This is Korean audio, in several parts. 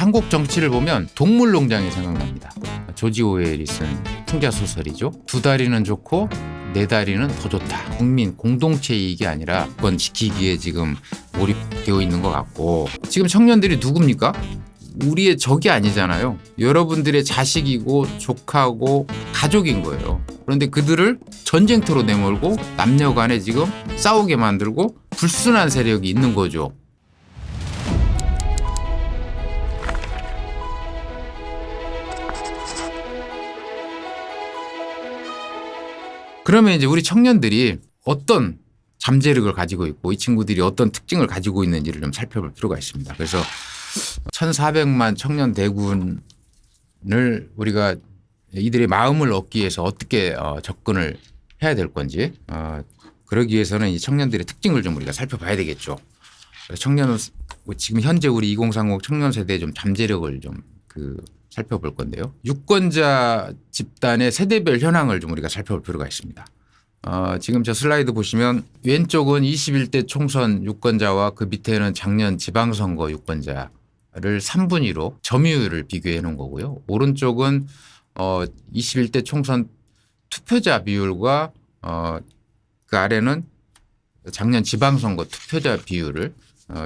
한국 정치를 보면 동물농장이 생각납니다. 조지 오웰이 쓴 풍자 소설이죠. 두 다리는 좋고 네 다리는 더 좋다. 국민 공동체 이익이 아니라 그건 지키기에 지금 몰입되어 있는 것 같고, 지금 청년들이 누굽니까? 우리의 적이 아니잖아요. 여러분들의 자식이고 조카고 가족인 거예요. 그런데 그들을 전쟁터로 내몰고 남녀 간에 지금 싸우게 만들고 불순한 세력이 있는 거죠. 그러면 이제 우리 청년들이 어떤 잠재력을 가지고 있고 이 친구들이 어떤 특징을 가지고 있는지를 좀 살펴볼 필요가 있습니다. 그래서 1,400만 청년 대군을 우리가 이들의 마음을 얻기 위해서 어떻게 접근을 해야 될 건지, 그러기 위해서는 이 청년들의 특징을 좀 우리가 살펴봐야 되겠죠. 청년, 지금 현재 우리 2030 청년 세대의 좀 잠재력을 좀 살펴볼 건데요. 유권자 집단의 세대별 현황을 좀 우리가 살펴볼 필요가 있습니다. 지금 저 슬라이드 보시면 왼쪽은 21대 총선 유권자와 그 밑에는 작년 지방선거 유권자를 3분의 2로 점유율을 비교해 놓은 거고요. 오른쪽은 21대 총선 투표자 비율과 그 아래는 작년 지방선거 투표자 비율을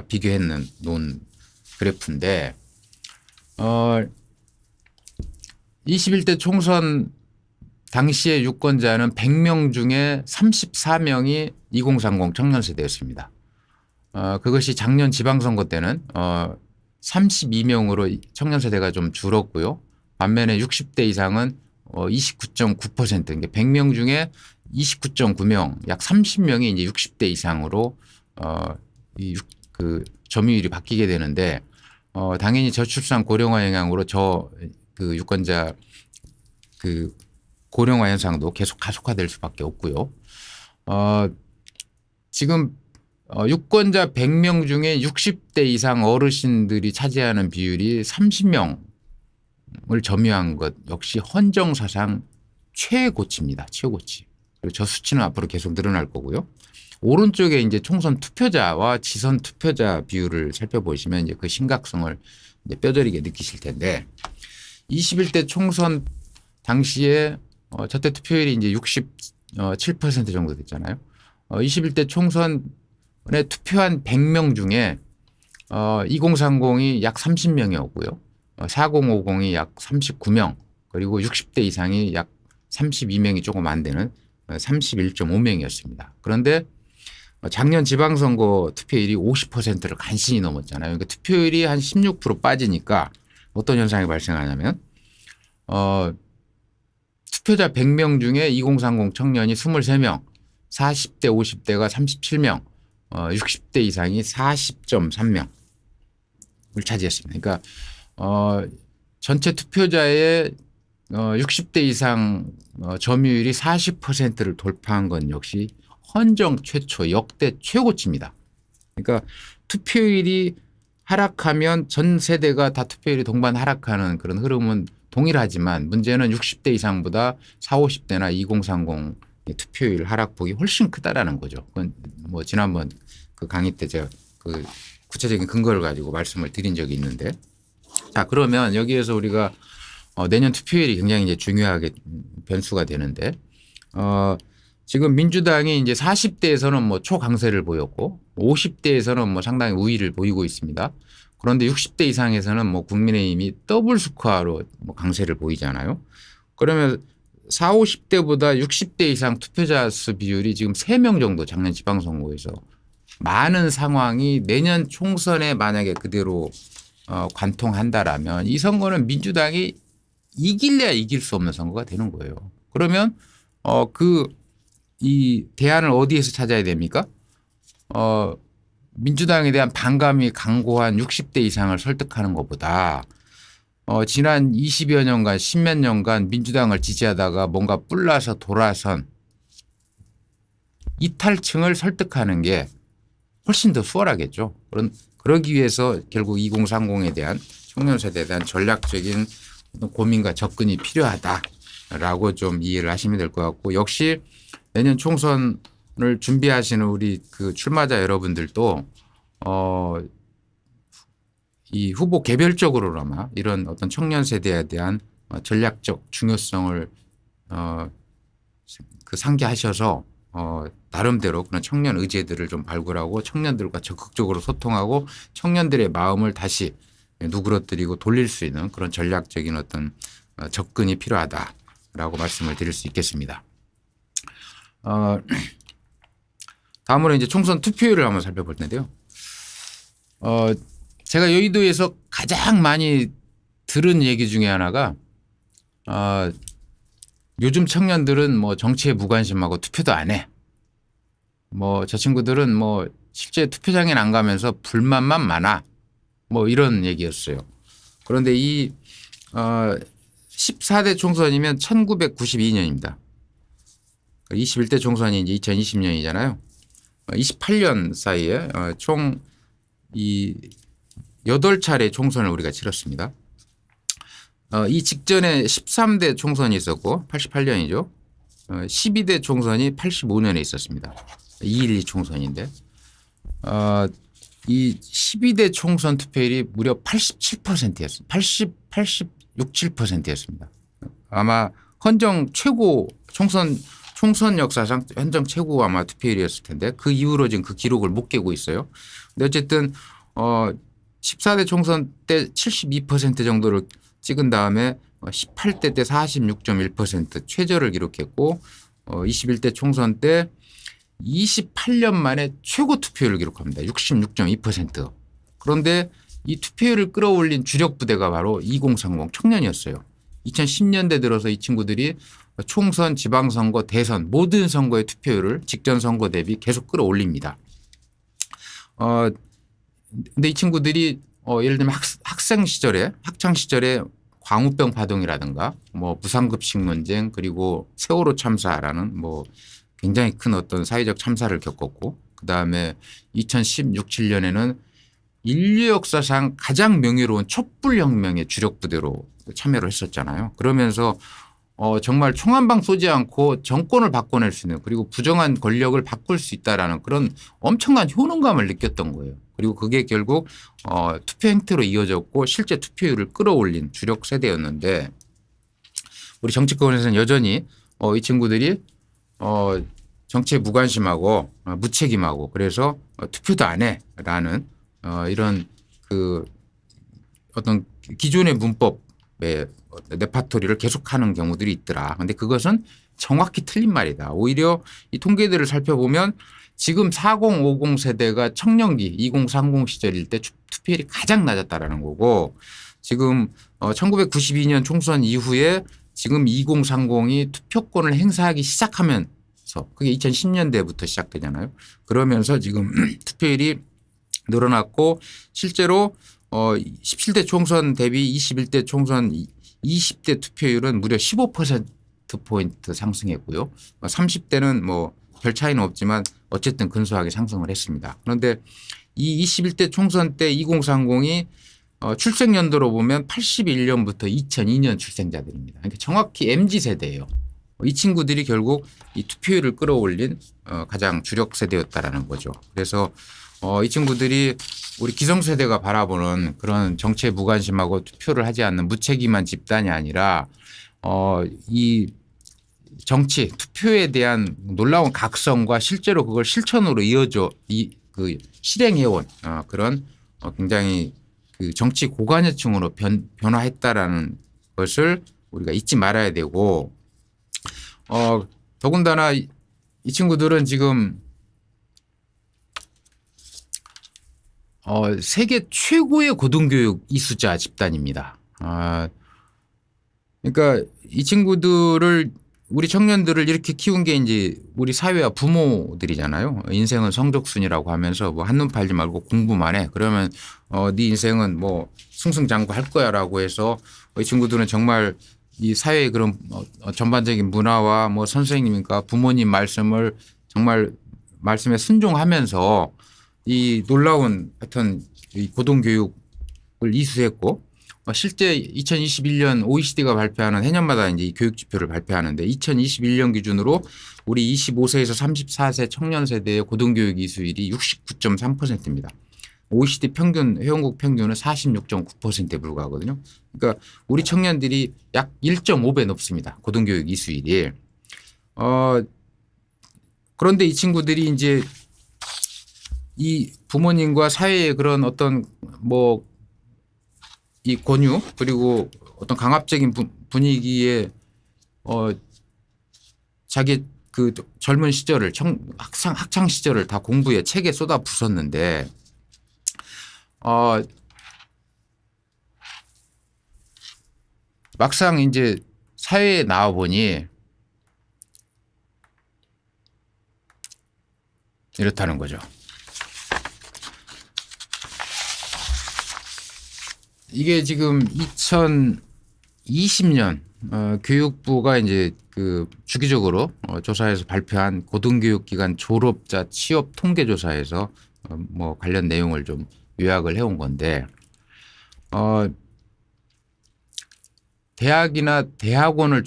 비교해 놓은 그래프인데, 21대 총선 당시의 유권자는 100명 중에 34명이 2030 청년 세대였습니다. 그것이 작년 지방선거 때는 32명으로 청년 세대가 좀 줄었고요. 반면에 60대 이상은 29.9%, 그러니까 100명 중에 29.9명, 약 30명이 이제 60대 이상으로 그 점유율이 바뀌게 되는데, 당연히 저출산 고령화 영향으로 그 유권자 그 고령화 현상도 계속 가속화될 수밖에 없고요. 지금 유권자 100명 중에 60대 이상 어르신들이 차지하는 비율이 30명을 점유한 것 역시 헌정사상 최고치입니다. 최고치. 그리고 저 수치는 앞으로 계속 늘어날 거고요. 오른쪽에 이제 총선 투표자와 지선 투표자 비율을 살펴보시면 이제 그 심각성을 이제 뼈저리게 느끼실 텐데, 21대 총선 당시에 저때 투표율이 이제 67% 정도 됐잖아요. 21대 총선에 투표한 100명 중에 2030이 약 30명이었고요. 4050이 약 39명, 그리고 60대 이상이 약 32명이 조금 안 되는 31.5명이었습니다. 그런데 작년 지방선거 투표율이 50%를 간신히 넘었잖아요. 그러니까 투표율이 한 16% 빠지니까 어떤 현상이 발생하냐면, 투표자 100명 중에 2030 청년이 23명, 40대 50대가 37명, 60대 이상이 40.3명을 차지했습니다. 그러니까 전체 투표자의 60대 이상 점유율이 40%를 돌파한 건 역시 헌정 최초, 역대 최고치입니다. 그러니까 투표율이 하락하면 전 세대가 다 투표율이 동반 하락하는 그런 흐름은 동일하지만, 문제는 60대 이상보다 40, 50대나 2030 투표율 하락폭이 훨씬 크다라는 거죠. 그건 뭐 지난번 그 강의 때 제가 그 구체적인 근거를 가지고 말씀을 드린 적이 있는데, 자, 그러면 여기에서 우리가 내년 투표율이 굉장히 이제 중요하게 변수가 되는데, 지금 민주당이 이제 40대에서는 뭐 초강세를 보였고 50대에서는 뭐 상당히 우위를 보이고 있습니다. 그런데 60대 이상에서는 뭐 국민의힘이 더블 스코어로 뭐 강세를 보이잖아요. 그러면 40, 50대보다 60대 이상 투표자 수 비율이 지금 3명 정도 작년 지방선거에서 많은 상황이 내년 총선에 만약에 그대로 관통한다라면 이 선거는 민주당이 이길래야 이길 수 없는 선거가 되는 거예요. 그러면 이 대안을 어디에서 찾아야 됩니까? 민주당에 대한 반감이 강고한 60대 이상을 설득하는 것보다 지난 20여 년간 10몇 년간 민주당을 지지하다가 뭔가 뿔나서 돌아선 이탈층을 설득하는 게 훨씬 더 수월하겠죠. 그러기 위해서 결국 2030에 대한 청년 세대에 대한 전략적인 고민과 접근이 필요하다라고 좀 이해를 하시면 될 것 같고, 역시 내년 총선을 준비하시는 우리 그 출마자 여러분들도 이 후보 개별적으로나마 이런 어떤 청년 세대에 대한 전략적 중요성을 그 상기하셔서 나름대로 그런 청년 의제들을 좀 발굴하고 청년들과 적극적으로 소통하고 청년들의 마음을 다시 누그러뜨리고 돌릴 수 있는 그런 전략적인 어떤 접근이 필요하다라고 말씀을 드릴 수 있겠습니다. 다음으로 이제 총선 투표율을 한번 살펴볼 텐데요. 제가 여의도에서 가장 많이 들은 얘기 중에 하나가 요즘 청년들은 뭐 정치에 무관심하고 투표도 안 해. 뭐 저 친구들은 뭐 실제 투표장에 안 가면서 불만만 많아. 뭐 이런 얘기였어요. 그런데 이 14대 총선이면 1992년입니다. 21대 총선이 이제 2020년이잖아요. 28년 사이에 총 이 8차례 총선을 우리가 치렀습니다. 이 직전에 13대 총선이 있었고 88년이죠. 12대 총선이 85년에 있었습니다. 2.12 총선인데 이 12대 총선 투표율이 무려 87%였습니다. 86, 7%였습니다. 아마 헌정 최고 총선 역사상 헌정 최고 아마 투표율이었을 텐데 그 이후로 지금 그 기록을 못 깨고 있어요. 근데 어쨌든 14대 총선 때 72% 정도를 찍은 다음에 18대 때 46.1% 최저를 기록했고 21대 총선 때 28년 만에 최고 투표율을 기록합니다. 66.2%. 그런데 이 투표율을 끌어올린 주력 부대가 바로 2030 청년이었어요. 2010년대 들어서 이 친구들이 총선, 지방선거, 대선 모든 선거의 투표율을 직전 선거 대비 계속 끌어올립니다. 근데 이 친구들이 예를 들면 학창 시절에 광우병 파동이라든가 뭐 무상급식 논쟁 그리고 세월호 참사라는 뭐 굉장히 큰 어떤 사회적 참사를 겪었고 그다음에 2016, 17년에는 인류 역사상 가장 명예로운 촛불혁명의 주력 부대로 참여를 했었잖아요. 그러면서 정말 총 한 방 쏘지 않고 정권을 바꿔낼 수 있는 그리고 부정한 권력을 바꿀 수 있다라는 그런 엄청난 효능감을 느꼈던 거예요. 그리고 그게 결국 투표 행태로 이어졌고 실제 투표율을 끌어올린 주력 세대였는데 우리 정치권에서는 여전히 이 친구들이 정치에 무관심하고 무책임하고 그래서 투표도 안 해라는 이런 그 어떤 기존의 문법의 레파토리를 계속하는 경우들이 있더라. 그런데 그것은 정확히 틀린 말이다. 오히려 이 통계들을 살펴보면 지금 40, 50 세대가 청년기 2030 시절일 때 투표율이 가장 낮았다라는 거고 지금 1992년 총선 이후에 지금 2030이 투표권을 행사하기 시작하면서 그게 2010년대부터 시작되잖아요. 그러면서 지금 투표율이 늘어났고 실제로 17대 총선 대비 21대 총선 20대 투표율은 무려 15%포인트 상승했고요. 30대는 뭐 별 차이는 없지만 어쨌든 근소하게 상승을 했습니다. 그런데 이 21대 총선 때 2030이 출생 연도로 보면 81년부터 2002년 출생자들입니다. 그러니까 정확히 MZ세대예요. 이 친구들이 결국 이 투표율을 끌어올린 가장 주력 세대였다라는 거죠. 그래서 이 친구들이 우리 기성세대가 바라보는 그런 정치에 무관심하고 투표를 하지 않는 무책임한 집단이 아니라 이 정치 투표에 대한 놀라운 각성과 실제로 그걸 실천으로 이어져 실행해온 그런 굉장히 그 정치 고관여층으로 변화했다라는 것을 우리가 잊지 말아야 되고 더군다나 이 친구들은 지금 세계 최고의 고등교육 이수자 집단입니다. 그러니까 이 친구들을 우리 청년들을 이렇게 키운 게 이제 우리 사회와 부모들이잖아요. 인생은 성적순이라고 하면서 뭐 한눈 팔지 말고 공부만 해. 그러면 네 인생은 뭐 승승장구할 거야라고 해서 이 친구들은 정말 이 사회의 그런 전반적인 문화와 뭐 선생님과 부모님 말씀을 정말 말씀에 순종하면서 이 놀라운 하여튼 이 고등교육을 이수했고 실제 2021년 OECD가 발표하는 해년마다 이제 이 교육 지표를 발표하는데 2021년 기준으로 우리 25세에서 34세 청년 세대의 고등교육 이수율이 69.3%입니다. OECD 평균 회원국 평균은 46.9%에 불과하거든요. 그러니까 우리 청년들이 약 1.5배 높습니다. 고등교육 이수율이. 그런데 이 친구들이 이제 이 부모님과 사회의 그런 어떤 뭐 이 권유 그리고 어떤 강압적인 분위기에 자기 그 젊은 시절을 학창 시절을 다 공부에 책에 쏟아 부었는데 막상 이제 사회에 나와 보니 이렇다는 거죠. 이게 지금 2020년 교육부가 이제 그 주기적으로 조사해서 발표한 고등교육기관 졸업자 취업 통계조사에서 뭐 관련 내용을 좀 요약을 해온 건데 대학이나 대학원을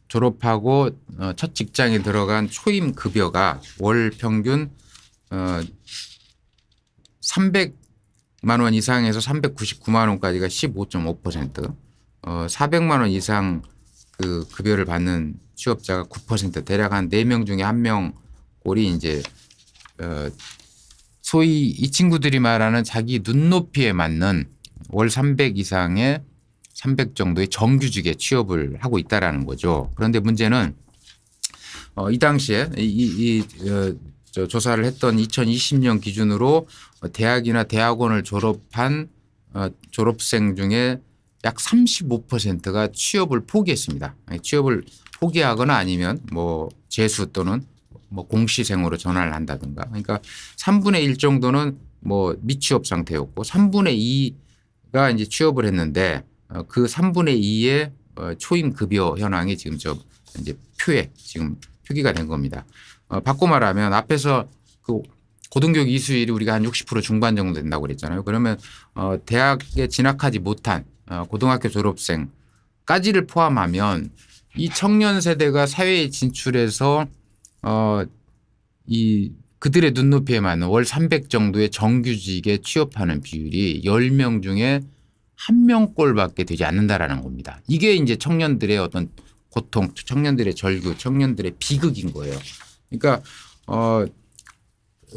졸업하고 첫 직장에 들어간 초임 급여가 월 평균 300만 원 이상에서 399만 원까지가 15.5%, 400만 원 이상 그 급여를 받는 취업자가 9%, 대략 한 4명 중에 1명 꼴이 이제 소위 이 친구들이 말하는 자기 눈높이에 맞는 월 300 이상의 300 정도의 정규직에 취업을 하고 있다라는 거죠. 그런데 문제는 이 당시에 저 조사를 했던 2020년 기준으로 대학이나 대학원을 졸업한 졸업생 중에 약 35%가 취업을 포기했습니다. 취업을 포기하거나 아니면 뭐 재수 또는 뭐 공시생으로 전환을 한다든가. 그러니까 3분의 1 정도는 뭐 미취업 상태였고 3분의 2가 이제 취업을 했는데 그 3분의 2의 초임 급여 현황이 지금 저 이제 표에 지금 표기가 된 겁니다. 바꿔 말하면 앞에서 그 고등교육 이수율이 우리가 한 60% 중반 정도 된다고 그랬잖아요. 그러면 대학에 진학하지 못한 고등학교 졸업생까지를 포함하면 이 청년 세대가 사회에 진출해서 이 그들의 눈높이에 맞는 월 300 정도의 정규직에 취업하는 비율이 10명 중에 1명꼴밖에 되지 않는다라는 겁니다. 이게 이제 청년들의 어떤 고통, 청년들의 절규, 청년들의 비극인 거예요. 그러니까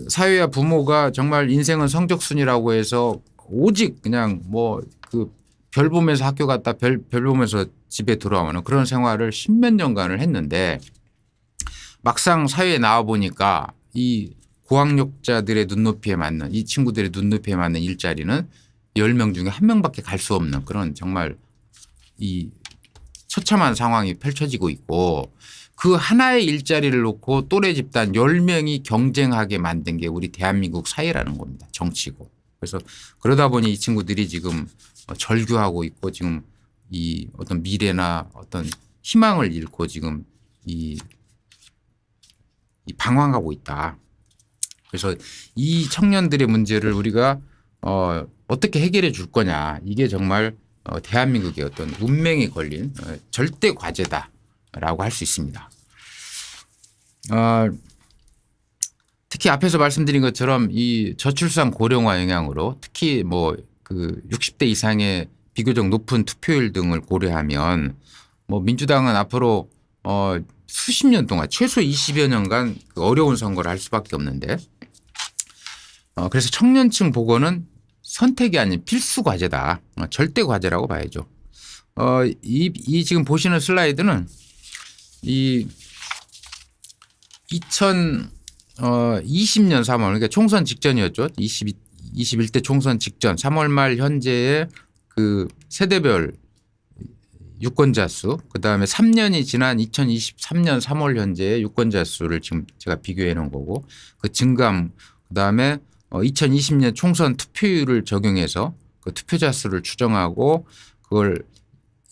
사회와 부모가 정말 인생은 성적순이라고 해서 오직 그냥 뭐 그 별 보면서 학교 갔다 별 보면서 집에 돌아오는 그런 생활을 10몇 년간을 했는데 막상 사회에 나와 보니까 이 고학력자들의 눈높이에 맞는 이 친구들의 눈높이에 맞는 일자리는 10명 중에 1명밖에 갈 수 없는 그런 정말 이 처참한 상황이 펼쳐지고 있고 그 하나의 일자리를 놓고 또래 집단 10명이 경쟁하게 만든 게 우리 대한민국 사회라는 겁니다. 정치고. 그래서 그러다 보니 이 친구들이 지금 절규하고 있고 지금 이 어떤 미래나 어떤 희망을 잃고 지금 이 방황하고 있다. 그래서 이 청년들의 문제를 우리가 어떻게 해결해 줄 거냐. 이게 정말 대한민국의 어떤 운명이 걸린 절대 과제다라고 할 수 있습니다. 특히 앞에서 말씀드린 것처럼 이 저출산 고령화 영향으로 특히 뭐 그 60대 이상의 비교적 높은 투표율 등을 고려하면 뭐 민주당은 앞으로 수십 년 동안 최소 20여 년간 그 어려운 선거를 할 수밖에 없는데 그래서 청년층 보건은 선택이 아닌 필수 과제다. 절대 과제라고 봐야죠. 이 지금 보시는 슬라이드는 이 2020년 3월 그러니까 총선 직전이었죠. 21대 총선 직전 3월 말 현재의 그 세대별 유권자 수 그다음에 3년이 지난 2023년 3월 현재의 유권자 수를 지금 제가 비교해 놓은 거고 그 증감 그다음에 2020년 총선 투표율을 적용해서 그 투표자 수를 추정하고 그걸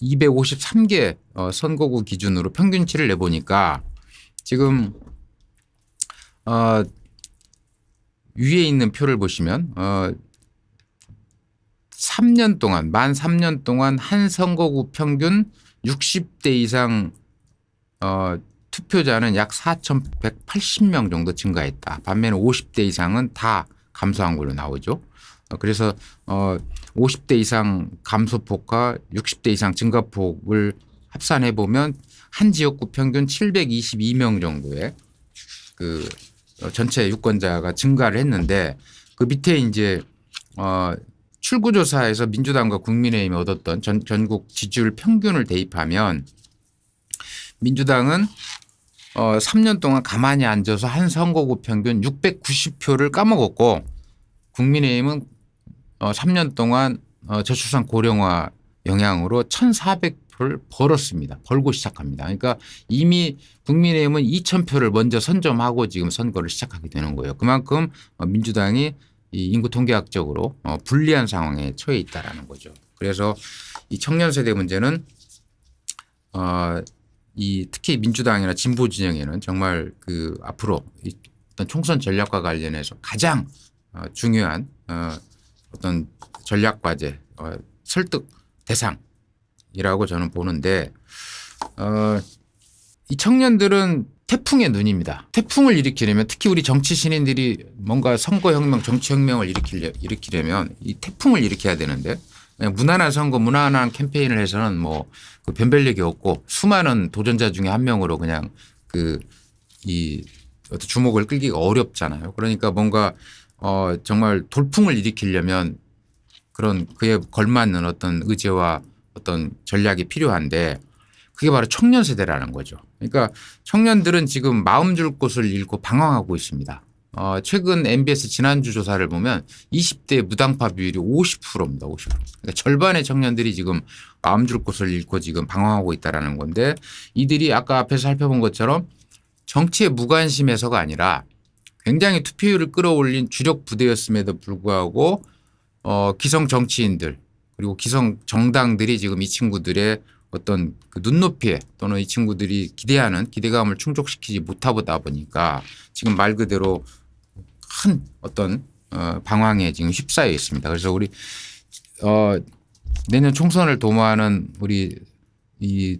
253개 선거구 기준으로 평균치를 내보니까 지금 위에 있는 표를 보시면 3년 동안 만 3년 동안 한 선거구 평균 60대 이상 투표자는 약 4,180명 정도 증가했다. 반면에 50대 이상은 다 감소한 걸로 나오죠. 그래서 50대 이상 감소폭과 60대 이상 증가폭을 합산해 보면 한 지역구 평균 722명 정도의 그 전체 유권자가 증가를 했는데 그 밑에 이제 출구조사에서 민주당과 국민의힘이 얻었던 전국 지지율 평균을 대입하면 민주당은 3년 동안 가만히 앉아서 한 선거구 평균 690표를 까먹었고 국민의힘은 3년 동안 저출산 고령화 영향으로 1,400표를 벌었습니다. 벌고 시작합니다. 그러니까 이미 국민의힘은 2,000표를 먼저 선점하고 지금 선거를 시작하게 되는 거예요. 그만큼 민주당이 이 인구 통계학적으로 불리한 상황에 처해 있다라는 거죠. 그래서 이 청년 세대 문제는 이 특히 민주당이나 진보 진영에는 정말 그 앞으로 어떤 총선 전략과 관련해서 가장 중요한 어떤 전략 과제 설득 대상이라고 저는 보는데 이 청년들은 태풍의 눈입니다. 태풍을 일으키려면 특히 우리 정치 신인들이 뭔가 선거혁명, 정치혁명을 일으키려면 이 태풍을 일으켜야 되는데 그냥 무난한 선거, 무난한 캠페인을 해서는 뭐 그 변별력이 없고 수많은 도전자 중에 한 명으로 그냥 이 주목을 끌기가 어렵잖아요. 그러니까 뭔가 정말 돌풍을 일으키려면 그런 그에 걸맞는 어떤 의제와 어떤 전략이 필요한데 그게 바로 청년 세대라는 거죠. 그러니까 청년들은 지금 마음 줄 곳을 잃고 방황하고 있습니다. 최근 MBS 지난주 조사를 보면 20대 무당파 비율이 50%입니다. 50%. 그러니까 절반의 청년들이 지금 마음 줄 곳을 잃고 지금 방황하고 있다라는 건데 이들이 아까 앞에서 살펴본 것처럼 정치에 무관심해서가 아니라 굉장히 투표율을 끌어올린 주력 부대였음에도 불구하고 기성 정치인들 그리고 기성 정당들이 지금 이 친구들의 어떤 그 눈높이에 또는 이 친구들이 기대하는 기대감을 충족시키지 못하다 보니까 지금 말 그대로 큰 어떤 방황에 지금 휩싸여 있습니다. 그래서 우리 내년 총선을 도모하는 우리 이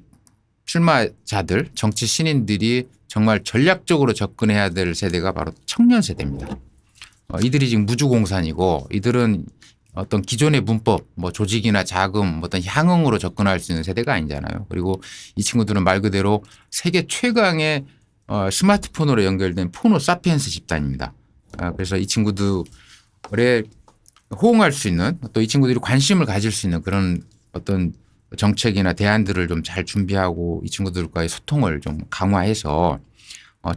출마자들 정치 신인들이 정말 전략적으로 접근해야 될 세대가 바로 청년 세대입니다. 이들이 지금 무주공산이고 이들은 어떤 기존의 문법, 뭐 조직이나 자금, 어떤 향응으로 접근할 수 있는 세대가 아니잖아요. 그리고 이 친구들은 말 그대로 세계 최강의 스마트폰으로 연결된 포노 사피엔스 집단입니다. 그래서 이 친구들의 호응할 수 있는 또 이 친구들이 관심을 가질 수 있는 그런 어떤 정책이나 대안들을 좀 잘 준비하고 이 친구들과의 소통을 좀 강화해서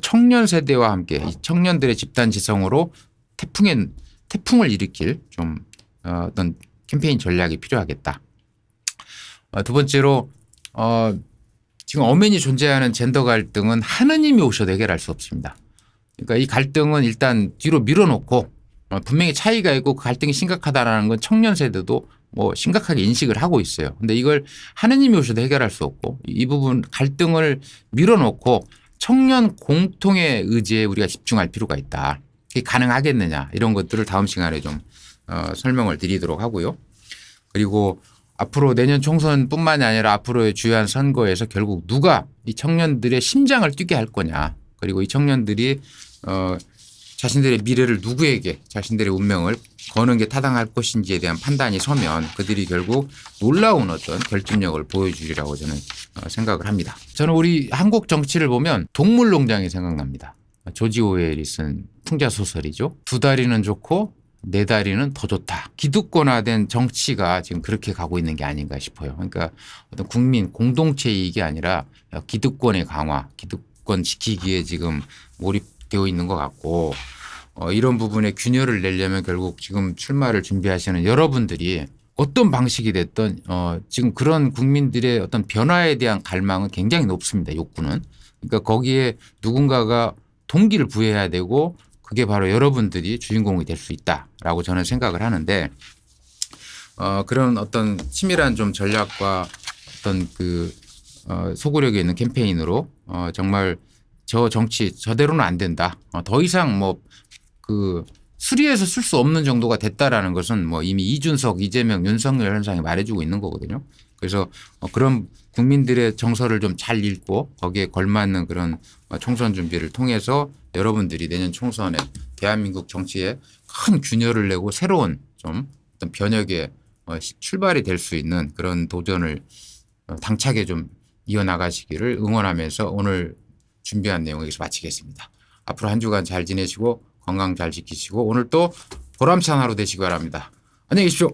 청년 세대와 함께 이 청년들의 집단 지성으로 태풍을 일으킬 좀 어떤 캠페인 전략이 필요하겠다. 두 번째로 지금 엄연히 존재하는 젠더 갈등은 하느님이 오셔도 해결할 수 없습니다. 그러니까 이 갈등은 일단 뒤로 밀어놓고 분명히 차이가 있고 그 갈등이 심각하다라는 건 청년 세대도 뭐 심각하게 인식을 하고 있어요. 근데 이걸 하느님이 오셔도 해결할 수 없고 이 부분 갈등을 밀어놓고 청년 공통의 의지에 우리가 집중할 필요가 있다. 그게 가능하겠느냐 이런 것들을 다음 시간에 좀 설명을 드리도록 하고요. 그리고 앞으로 내년 총선뿐만이 아니라 앞으로의 주요한 선거에서 결국 누가 이 청년들의 심장을 뛰게 할 거냐. 그리고 이 청년들이 자신들의 미래를 누구에게 자신들의 운명을 거는 게 타당할 것인지에 대한 판단이 서면 그들이 결국 놀라운 어떤 결집력을 보여주리라고 저는 생각을 합니다. 저는 우리 한국 정치를 보면 동물농장이 생각납니다. 조지 오웰이 쓴 풍자 소설이죠. 두 다리는 좋고 네 다리는 더 좋다. 기득권화된 정치가 지금 그렇게 가고 있는 게 아닌가 싶어요. 그러니까 어떤 국민 공동체 이익이 아니라 기득권의 강화, 기득권 지키기에 지금 몰입되어 있는 것 같고 이런 부분에 균열을 내려면 결국 지금 출마를 준비하시는 여러분들이 어떤 방식이 됐든 지금 그런 국민들의 어떤 변화에 대한 갈망은 굉장히 높습니다. 욕구는. 그러니까 거기에 누군가가 동기를 부여해야 되고 그게 바로 여러분들이 주인공이 될 수 있다라고 저는 생각을 하는데 그런 어떤 치밀한 좀 전략과 어떤 소구력이 있는 캠페인으로 정말 저 정치 저대로는 안 된다. 더 이상 뭐 수리해서 쓸 수 없는 정도가 됐다라는 것은 뭐 이미 이준석, 이재명, 윤석열 현상이 말해주고 있는 거거든요. 그래서 그런 국민들의 정서를 좀 잘 읽고 거기에 걸맞는 그런 총선 준비를 통해서 여러분들이 내년 총선에 대한민국 정치에 큰 균열을 내고 새로운 좀 어떤 변혁의 출발이 될 수 있는 그런 도전을 당차게 좀 이어나가시기를 응원하면서 오늘 준비한 내용 여기서 마치겠습니다. 앞으로 한 주간 잘 지내시고 건강 잘 지키시고 오늘 또 보람찬 하루 되시기 바랍니다. 안녕히 계십시오.